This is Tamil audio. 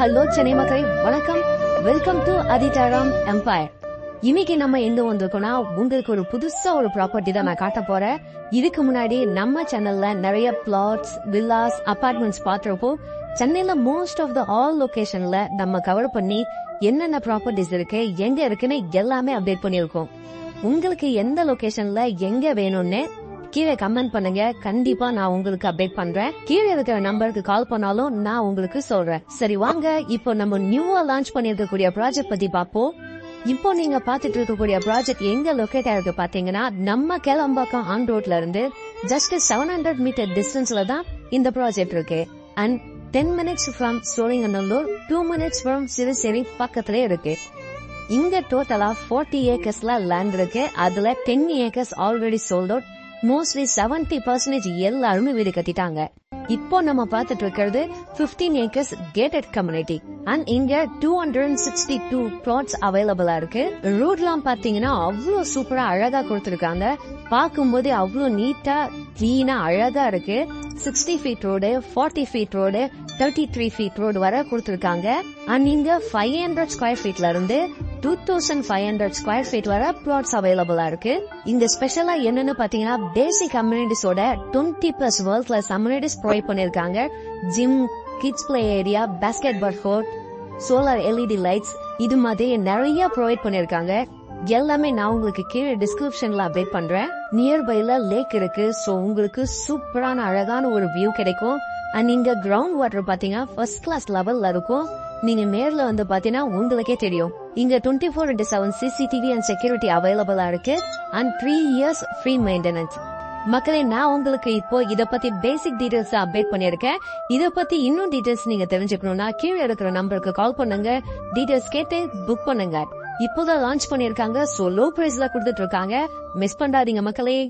ஹலோ சென்னை மக்களே, வணக்கம். வெல்கம் டு அதிதாரம் எம்பயர். இன்னைக்கு நம்ம எங்க வந்திருக்கோம்னா, உங்களுக்கு ஒரு புதுசா ஒரு ப்ராப்பர்ட்டி தான் நான் காட்ட போறேன். இதுக்கு முன்னாடி நம்ம சேனல்ல நிறைய பிளாட்ஸ், வில்லாஸ், அபார்ட்மெண்ட்ஸ் பாத்துறப்போ சென்னையில மோஸ்ட் ஆஃப் த ஆல் லொகேஷன்ல நம்ம கவர் பண்ணி என்னென்ன ப்ராப்பர்ட்டிஸ் இருக்கு, எங்க இருக்குன்னு எல்லாமே அப்டேட் பண்ணிருக்கோம். உங்களுக்கு எந்த லொகேஷன்ல எங்க வேணும்னு கீழே கமெண்ட் பண்ணுங்க. கண்டிப்பா நான் உங்களுக்கு அப்டேட் பண்றேன். கீழே இருக்கிற நம்பருக்கு கால் பண்ணாலும் நான் உங்களுக்கு சொல்றேன். சரி வாங்க, இப்போ நம்ம நியூவா லான்ச் பண்ணிருக்கக்கூடிய ப்ராஜெக்ட் பத்தி பாப்போம். இப்போ நீங்க பாத்துட்டு இருக்கக்கூடிய ப்ராஜெக்ட் எங்க லொகேட் ஆயிருக்கு பாத்தீங்கன்னா, நம்ம கேளம்பாக்கம் ஆன் ரோட்ல இருந்து ஜஸ்ட் 700 மீட்டர் டிஸ்டன்ஸ்ல தான் இந்த ப்ராஜெக்ட் இருக்கு. And 10 minutes from Sholinganallur, 2 minutes from Siruseri பக்கத்திலே இருக்கு. இங்க டோட்டலா 40 ஏக்கர்ஸ்ல லேண்ட் இருக்கு. அதுல 10 acres already sold out. Mostly 70% எல்லாருமே வீடு கட்டிட்டாங்க. இப்போ நம்ம பாத்துட்டு இருக்கிறது 15 ஏக்கர்ஸ் கேட்டட் கம்யூனிட்டி. அண்ட் இங்க 262 plots அவைலபிளா இருக்கு. ரோட்லாம் பாத்தீங்கன்னா அவ்வளவு சூப்பரா அழகா கொடுத்திருக்காங்க. பாக்கும்போது அவ்வளவு நீட்டா கிளீனா அழகா இருக்கு. 60 feet road, 40 feet road, 33 feet road வர கொடுத்திருக்காங்க. அண்ட் இங்க 500 ஸ்கொயர் ஃபீட்ல இருந்து 2500 ஸ்கொயர் ஃபீட் வர பிளாட்ஸ் அவைலபிளா இருக்கு. இங்க ஸ்பெஷலா என்னன்னு பாத்தீங்கன்னா, பேசிக் கம்யூனிட்டிஸோட 20+ வேர்ல்ட் கிளாஸ் கம்யூனிட்டிஸ் ப்ரொவைட் பண்ணிருக்காங்க. Gym, kids play area, basketball court, solar LED லைட்ஸ், இது மாதிரி நிறைய ப்ரொவைட் பண்ணிருக்காங்க. எல்லாமே நான் உங்களுக்கு கீழே டிஸ்கிரிப்ஷன்ல அப்டேட் பண்றேன். நியர்பைல லேக் இருக்கு. சோ உங்களுக்கு சூப்பரான அழகான ஒரு வியூ கிடைக்கும். அண்ட் இங்க கிரவுண்ட் வாட்டர் பாத்தீங்கன்னா ஃபர்ஸ்ட் கிளாஸ் லெவல்ல இருக்கும். நீங்க நேர்ல வந்து பாத்தீங்கன்னா உங்களுக்கே தெரியும். இங்க 24/7 CCTV அண்ட் செக்யூரிட்டி அவைலபிளா இருக்கு. And 3 years free maintenance. மக்களே, நான் உங்களுக்கு இப்போ இத பத்தி பேசிக் டீடைல்ஸ் அப்டேட் பண்ணிருக்கேன். இத பத்தி இன்னும் டீடைல்ஸ் நீங்க தெரிஞ்சுக்கணும்னா கீழே இருக்கிற நம்பருக்கு கால் பண்ணுங்க. டீடைல்ஸ் கேட்டு புக் பண்ணுங்க. இப்போதான் லான்ச் பண்ணிருக்காங்க. சோ லோ பிரைஸ்ல கொடுத்துட்டு இருக்காங்க. மிஸ் பண்ணாதீங்க மக்களே.